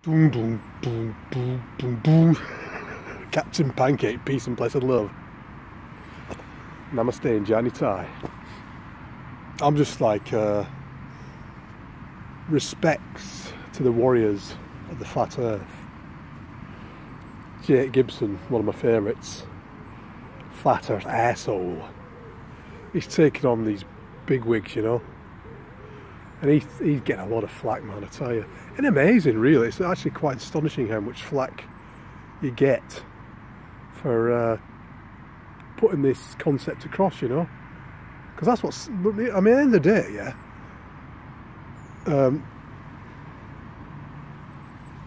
Boom, boom, boom, boom, boom, boom. Captain Pancake, peace and blessed love. Namaste and Jani Tai. I'm just like, respects to the warriors of the flat earth. Jake Gibson, one of my favourites. Flat earth arsehole. He's taking on these big wigs, you know. And he's getting a lot of flack, man, I tell you. And amazing, really. It's actually quite astonishing how much flack you get for putting this concept across, you know. Because that's what's, I mean, at the end of the day, yeah.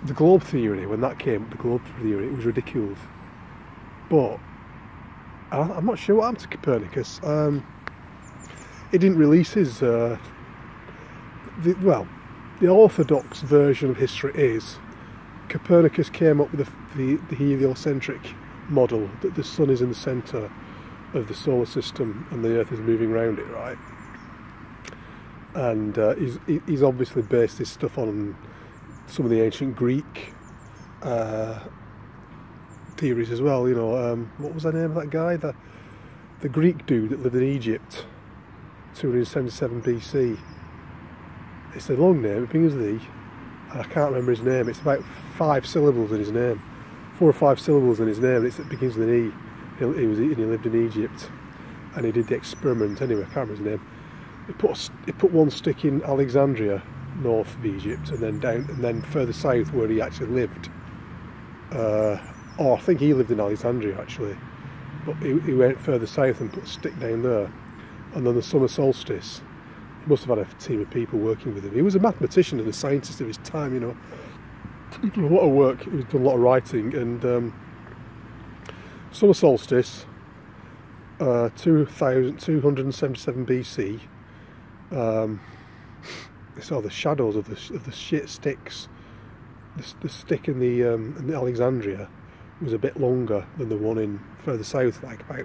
The globe theory, when that came, the globe theory, it was ridiculous. But I'm not sure what happened to Copernicus. He didn't release his. The orthodox version of history is Copernicus came up with the heliocentric model that the sun is in the centre of the solar system and the Earth is moving around it, right? And he's obviously based this stuff on some of the ancient Greek theories as well. You know, what was the name of that guy? The Greek dude that lived in Egypt, 277 BC. It's a long name, it begins with E. I can't remember his name. It's about 5 syllables in his name. 4 or 5 syllables in his name. It begins with an E. He lived in Egypt, and he did the experiment. Anyway, I can't remember his name. He put one stick in Alexandria, north of Egypt, and then further south where he actually lived. I think he lived in Alexandria actually, but he went further south and put a stick down there. And then the summer solstice, he must have had a team of people working with him. He was a mathematician and a scientist of his time, you know. He did a lot of work, he did a lot of writing, and summer solstice, 2277 BC, I saw the shadows of the shit sticks. The stick in the Alexandria was a bit longer than the one in further south, like about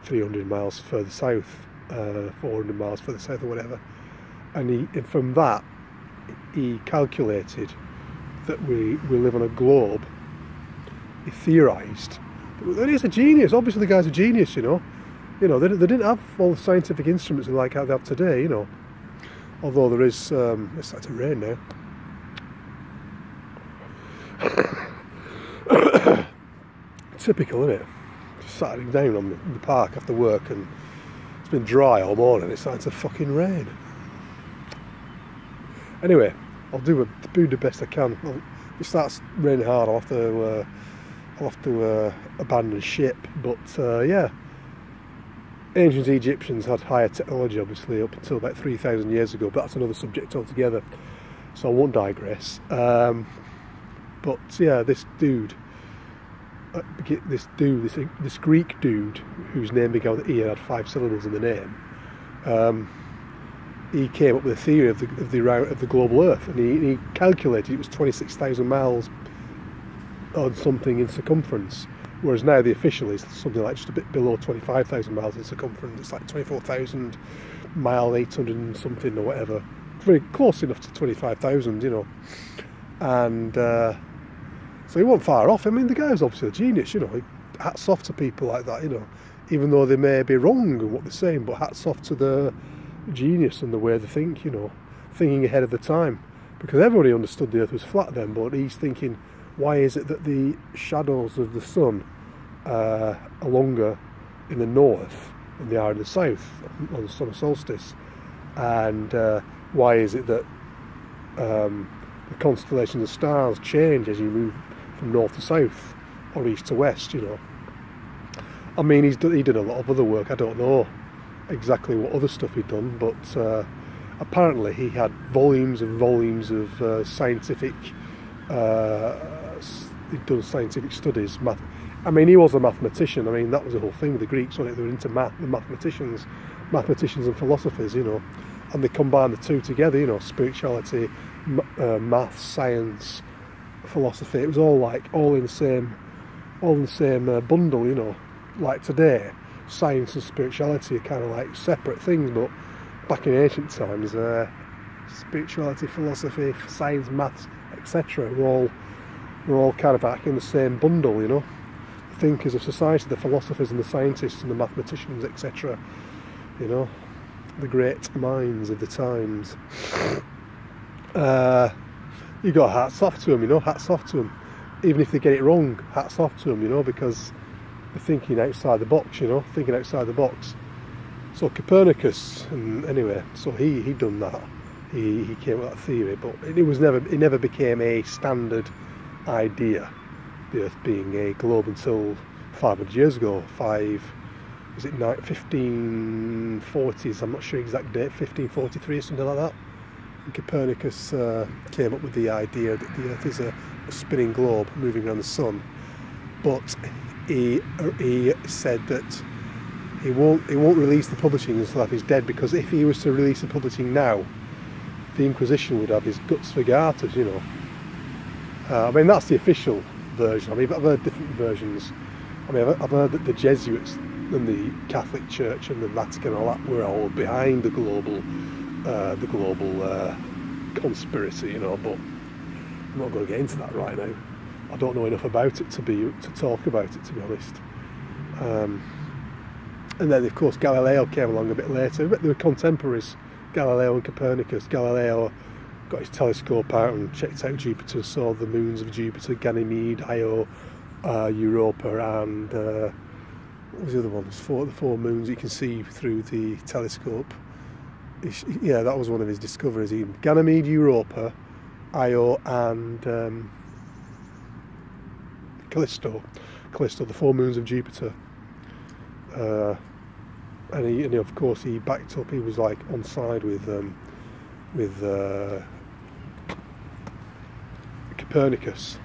300 miles further south, 400 miles further south or whatever. And from that, he calculated that we live on a globe. He theorised that he's a genius. Obviously, the guy's a genius, you know. You know, they didn't have all the scientific instruments like how they have today, you know. Although there is, it's starting to rain now. Typical, isn't it? Just sitting down on the park after work, and it's been dry all morning. It's starting to fucking rain. Anyway, I'll do the best I can. If it starts raining hard, I'll have to abandon ship. But yeah, ancient Egyptians had higher technology, obviously, up until about 3,000 years ago. But that's another subject altogether, so I won't digress. But yeah, this dude. This Greek dude, whose name began with E and had 5 syllables in the name, he came up with a theory of the global Earth, and he calculated it was 26,000 miles on something in circumference, whereas now the official is something like just a bit below 25,000 miles in circumference. It's like 24,000 mile, 800 and something or whatever, very close enough to 25,000, you know, and. So he wasn't far off. I mean, the guy was obviously a genius, you know. Hats off to people like that, you know, even though they may be wrong in what they're saying, but hats off to the genius and the way they think, you know, thinking ahead of the time. Because everybody understood the Earth was flat then, but he's thinking, why is it that the shadows of the sun are longer in the north than they are in the south on the summer solstice? And why is it that the constellations of stars change as you move from north to south or east to west, you know? I mean, he did a lot of other work. I don't know exactly what other stuff he'd done, but apparently he had volumes and volumes of scientific, he'd done scientific studies. I mean, he was a mathematician. I mean, that was the whole thing. The Greeks, when they were into math, the mathematicians and philosophers, you know, and they combined the two together, you know, spirituality, maths, science, philosophy. It was all in the same bundle, you know. Like today, science and spirituality are kind of like separate things, but back in ancient times, spirituality, philosophy, science, maths, etc. We're all kind of back in the same bundle, you know. The thinkers of society, the philosophers and the scientists and the mathematicians, etc. You know, the great minds of the times. You got hats off to them, you know, hats off to them. Even if they get it wrong, hats off to them, you know, because they're thinking outside the box, you know, thinking outside the box. So Copernicus, and anyway, so he done that. He came up with that theory, but it never became a standard idea, the Earth being a globe, until 500 years ago. 1540s, I'm not sure exact date, 1543 or something like that. And Copernicus came up with the idea that the Earth is a spinning globe moving around the sun, but he said that he won't release the publishing until after he's dead, because if he was to release the publishing now, the Inquisition would have his guts for garters, you know. I mean, that's the official version. I mean, I've heard different versions. I mean, I've heard that the Jesuits and the Catholic Church and the Vatican and all that were all behind the global conspiracy, you know. But I'm not going to get into that right now. I don't know enough about it to talk about it, to be honest. And then, of course, Galileo came along a bit later. But they were contemporaries, Galileo and Copernicus. Galileo got his telescope out and checked out Jupiter, saw the moons of Jupiter, Ganymede, Io, Europa, and what was the other one? The four moons you can see through the telescope. Yeah, that was one of his discoveries. Ganymede, Europa, Io, and Callisto, the four moons of Jupiter. And he, of course, he backed up. He was like on side with Copernicus.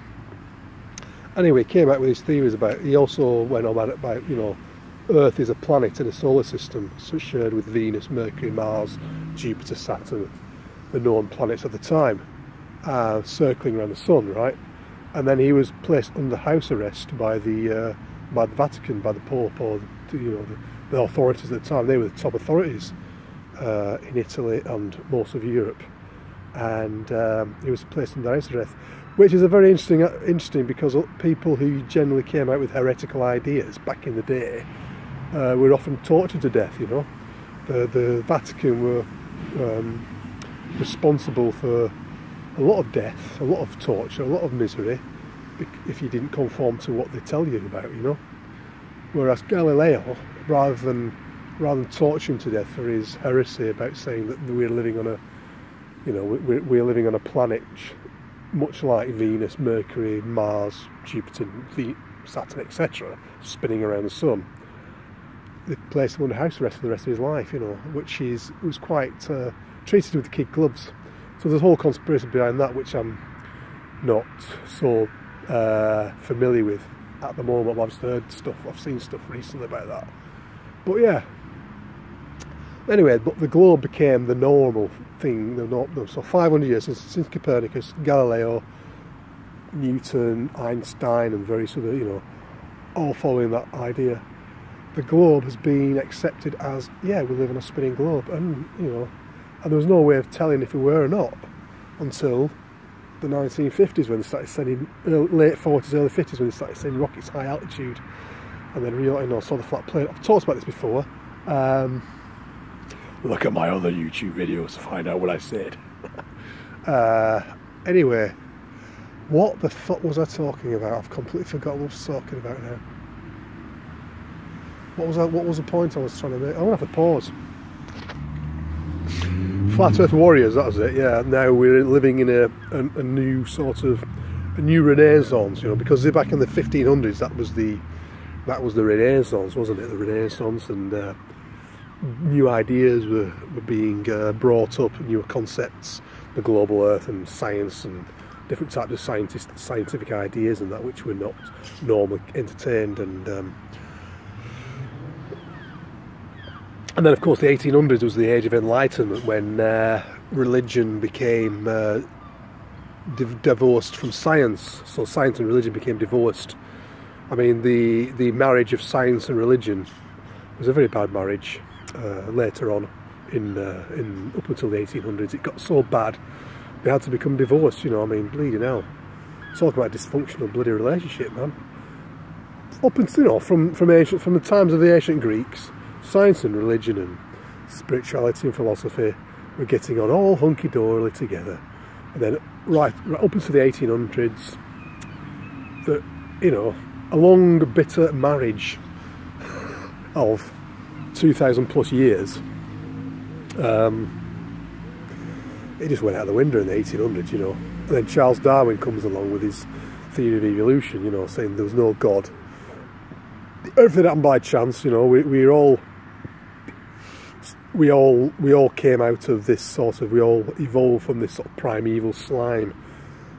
Anyway, he came out with his theories about. He also went on about, you know, Earth is a planet in a solar system, so shared with Venus, Mercury, Mars, Jupiter, Saturn, the known planets at the time, circling around the sun, right? And then he was placed under house arrest by the Vatican, by the Pope, or the authorities at the time. They were the top authorities in Italy and most of Europe, and he was placed under house arrest, which is a very interesting because people who generally came out with heretical ideas back in the day were often tortured to death. You know, the Vatican were responsible for a lot of death, a lot of torture, a lot of misery, if you didn't conform to what they tell you about, you know. Whereas Galileo, rather than torture him to death for his heresy about saying that we're living on we're living on a planet much like Venus, Mercury, Mars, Jupiter, Saturn, etc., spinning around the sun, they placed him under house arrest for the rest of his life, you know, which was quite treated with kid gloves. So there's a whole conspiracy behind that, which I'm not so familiar with at the moment. I've just heard stuff, I've seen stuff recently about that. But yeah. Anyway, but the globe became the normal thing. So 500 years since Copernicus, Galileo, Newton, Einstein, and various other, you know, all following that idea. The globe has been accepted as, yeah, we live on a spinning globe, and you know, and there was no way of telling if we were or not until the 1950s, when they started sending, late 40s, early 50s, when they started sending rockets high altitude, and then saw the flat plane. I've talked about this before. Look at my other YouTube videos to find out what I said. Anyway, what the fuck was I talking about? I've completely forgotten what I was talking about now. What was the point I was trying to make? I'm gonna have to pause. Flat Earth Warriors, that was it. Yeah. Now we're living in a new sort of a new renaissance, you know, because back in the 1500s that was the Renaissance, wasn't it? The Renaissance, and new ideas were being brought up, newer concepts, the global Earth and science and different types of scientific ideas and that, which were not normally entertained, and then of course the 1800s was the age of enlightenment, when religion became divorced from science. So science and religion became divorced. I mean, the marriage of science and religion was a very bad marriage. Later on, in up until the 1800s, it got so bad they had to become divorced, you know, I mean, bleeding hell. Talk about dysfunctional bloody relationship, man. Up until, you know, from the times of the ancient Greeks, science and religion and spirituality and philosophy were getting on all hunky-dorily together. And then right up until the 1800s, that, you know, a long, bitter marriage of 2,000 plus years, it just went out the window in the 1800s, you know. And then Charles Darwin comes along with his theory of evolution, you know, saying there was no God. Everything happened by chance, you know. We all came out of this sort of, we all evolved from this sort of primeval slime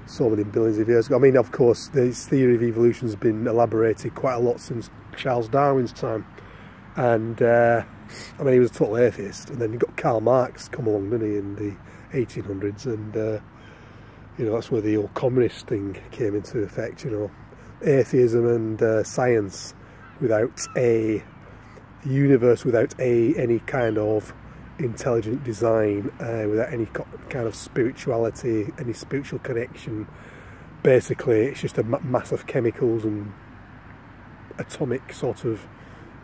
so many billions of years ago. I mean, of course, this theory of evolution has been elaborated quite a lot since Charles Darwin's time. And, I mean, he was a total atheist. And then you got Karl Marx come along, didn't he, in the 1800s. And, you know, that's where the old communist thing came into effect, you know. Atheism and science without a universe, without any kind of intelligent design, without any kind of spirituality, any spiritual connection. Basically, it's just a mass of chemicals and atomic sort of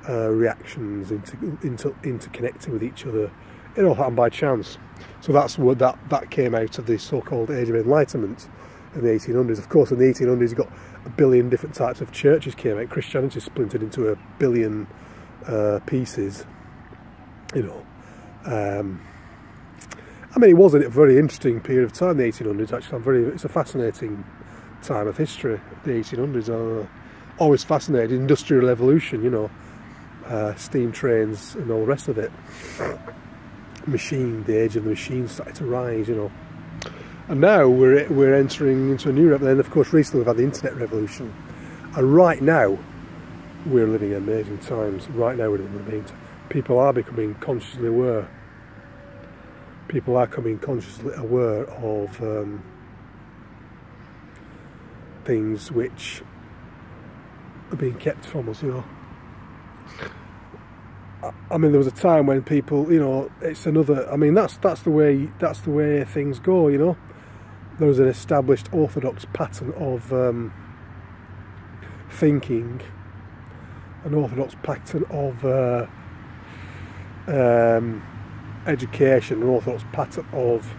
reactions interconnecting with each other. It all happened by chance. So that's what that came out of the so-called Age of Enlightenment in the 1800s. Of course, in the 1800s, you got a billion different types of churches came out. Christianity splintered into a billion pieces, you know. I mean, it was a very interesting period of time, the 1800s. Actually, it's a fascinating time of history. The 1800s are always fascinating. Industrial revolution, you know, steam trains and all the rest of it. The age of the machine started to rise, you know. And now we're entering into a new revolution. Then, of course, recently we've had the internet revolution. And right now, we're living in amazing times. Right now, we're living in amazing times. People are becoming consciously aware. People are becoming consciously aware of things which are being kept from us, you know. I mean, there was a time when people, you know, it's another. I mean, that's the way things go, you know. There was an established orthodox pattern of thinking, an orthodox pattern of education, an orthodox pattern of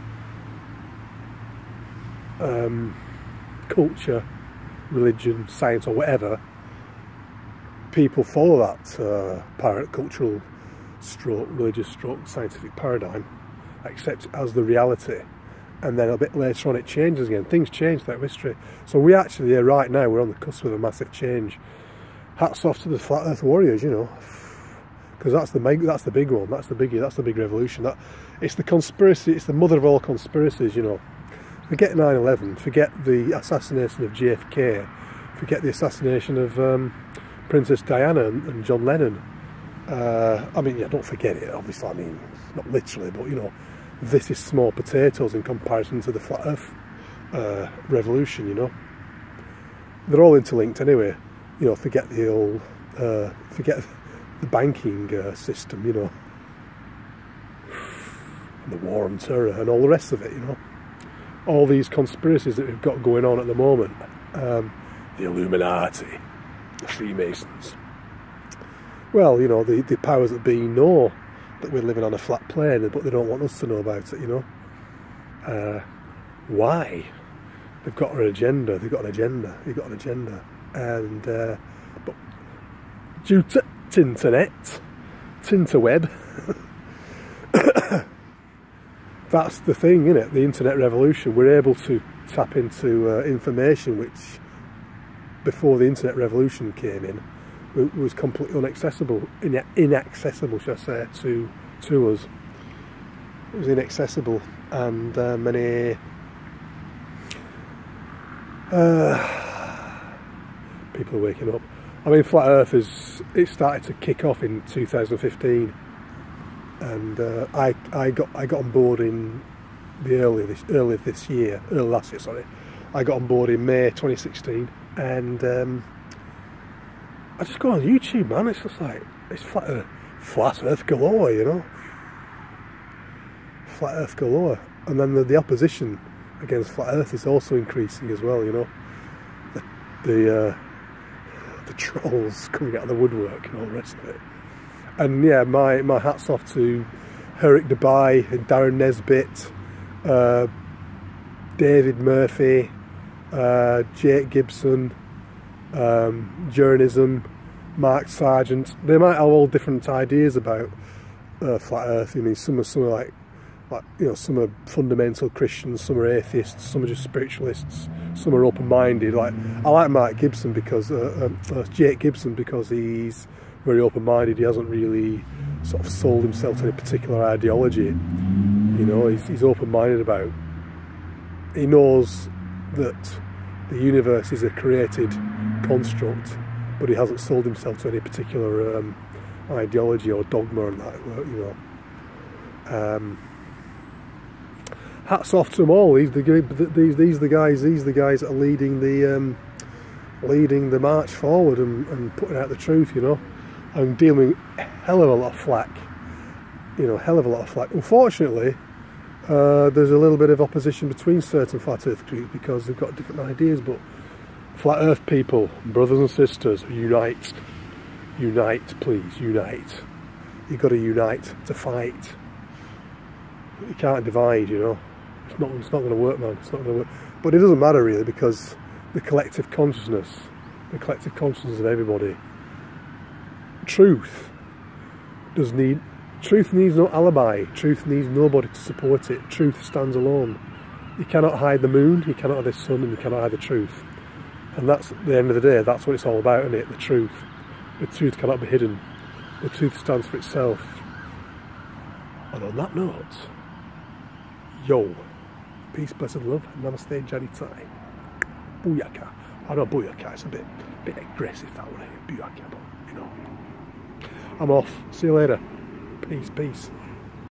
culture, religion, science, or whatever. People follow that cultural stroke, religious stroke, scientific paradigm, accept it as the reality, and then a bit later on it changes again. Things change throughout history. So we actually, right now, we're on the cusp of a massive change. Hats off to the flat Earth warriors, you know, because that's the big one. That's the big revolution. It's the conspiracy. It's the mother of all conspiracies, you know. Forget 9/11. Forget the assassination of JFK. Forget the assassination of Princess Diana and John Lennon. I mean, yeah, don't forget it, obviously. I mean, not literally, but, you know, this is small potatoes in comparison to the flat Earth revolution, you know. They're all interlinked anyway. You know, forget the old, forget the banking system, you know, and the war on terror and all the rest of it, you know. All these conspiracies that we've got going on at the moment. The Illuminati, the Freemasons. Well, you know, the powers that be know that we're living on a flat plane, but they don't want us to know about it, you know. Why? They've got an agenda. They've got an agenda. And but due to internet, tinterweb, that's the thing, isn't it? The internet revolution. We're able to tap into information which, before the internet revolution came in, was completely inaccessible, shall I say, to us. It was inaccessible, and many people are waking up. I mean, Flat Earth it started to kick off in 2015, and I got on board in the early last year, sorry. I got on board in May 2016, and I just go on YouTube, man. It's just like, it's flat Earth galore, you know. Flat Earth galore. And then the opposition against flat Earth is also increasing as well. You know, the trolls coming out of the woodwork and all the rest of it. And yeah, my hats off to Eric Dubai and Darren Nesbitt, David Murphy, Jake Gibson, Journism, Mark Sargent. They might have all different ideas about flat Earth. I mean, some are like you know, some are fundamental Christians, some are atheists, some are just spiritualists, some are open-minded. Like, I like Mark Gibson because Jake Gibson, because he's very open-minded. He hasn't really sort of sold himself to any particular ideology. You know, he's open-minded about. He knows that the universe is a created construct, but he hasn't sold himself to any particular ideology or dogma and that. You know. Hats off to them all. These the guys that are leading the march forward and putting out the truth, you know, and dealing with a hell of a lot of flack. You know, hell of a lot of flack. Unfortunately, there's a little bit of opposition between certain flat Earth groups because they've got different ideas. But flat Earth people, brothers and sisters, unite, unite, please, unite. You've got to unite to fight. You can't divide, you know. It's not going to work, man. It's not going to work. But it doesn't matter really, because the collective consciousness of everybody. Truth needs no alibi. Truth needs nobody to support it. Truth stands alone. You cannot hide the moon, you cannot hide the sun, and you cannot hide the truth. And that's, at the end of the day, that's what it's all about, isn't it? The truth. The truth cannot be hidden. The truth stands for itself. And on that note, yo, peace, blessed love, namaste, janitai, booyaka. I know booyaka, it's a bit aggressive that one, booyaka, but you know. I'm off. See you later. Peace, peace.